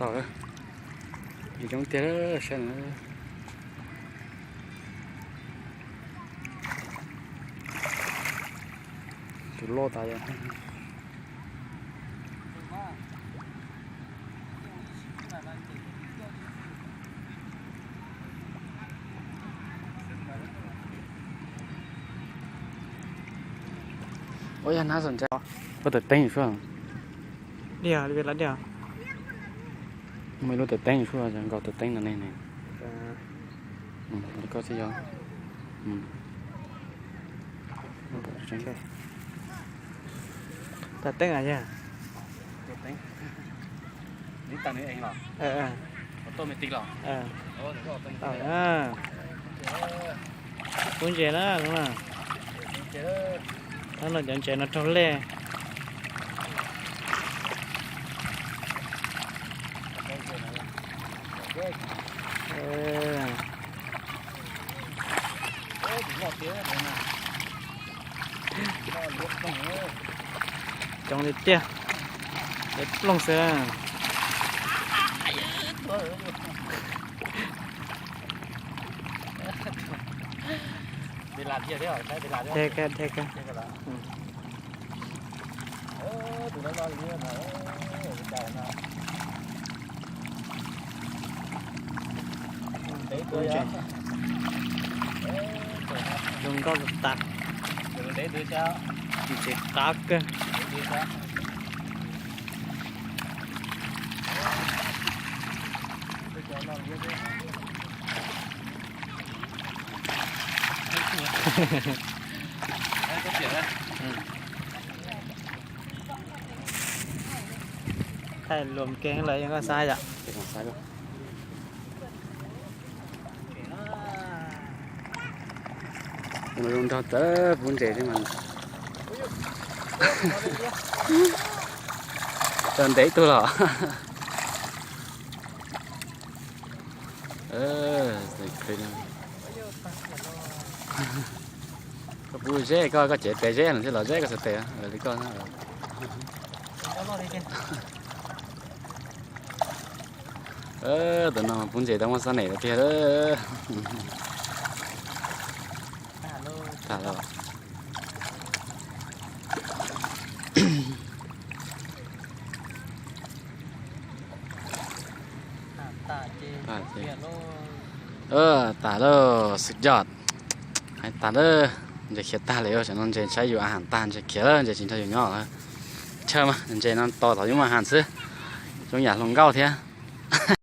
ต่อเลยอยู่trong tia đó xem nó tụi lô tài rồi ôi anhน่าสนใจก็แต่เต้นอยู่ช่วง เดี๋ยวเวลาเดี๋ยว ไม่รู้แต่เต้นอยู่ช่วงจังก็แต่เต้นนั่นเองเนี่ยแล้วก็จะย้อนจังได้ แต่เต้นอะไรเนี่ย แต่เต้นนี่ตังนี้เองเหรอ เออ ออโตเมติกเหรอ เออ โอ้เดี๋ยวก็เป็น ต่อคุณเจนะđúng không เจอ nó là dẫn chạy nó trốn lê เออ โอ้ถึงหมดเยอะเลยนะก็เลือกตรงนี้ trong đi tia để lông xe เวลาเที่ยวได้หรอใช้เวลาได้ thế cái ใช่กันละถึงแล้วนอนอย่างนี้นะใจนะเตะตัวยัง đừng có tạt เดี๋ยวเตะตัวเช้า chỉ tạt cơ ตัวเช้าไปจอดนอนเยอะด้วยก็เสียนะ thay luồng kén lại có sai vậy เป็นของซ้ายด้วยมันลงท่อเตอร์ปุ่นเจ๋ที่มันเดินเตะตัวเหรอเด็กเคยนะก็พูดเจ๊ก็เจ๊เตะเจ๊หรือที่เราเจ๊ก็สเตะที่ก็นะตอนนั้นปุ่นเจ๋ต้องมาสนิทที่ตาเราตาจี ตาเจ๊ เปลี่ยนโล ตาเราสุดยอดให้ตาเราจะเขียนตาเลยฉันนั่นจะใช้อยู่อาหารตาจะเขียนจะกินเท่าอยู่เนาะเชื่อมั้ยจะนั่นต่ออยู่มาอาหารซื้อจงอยากลงเก้าเถอะ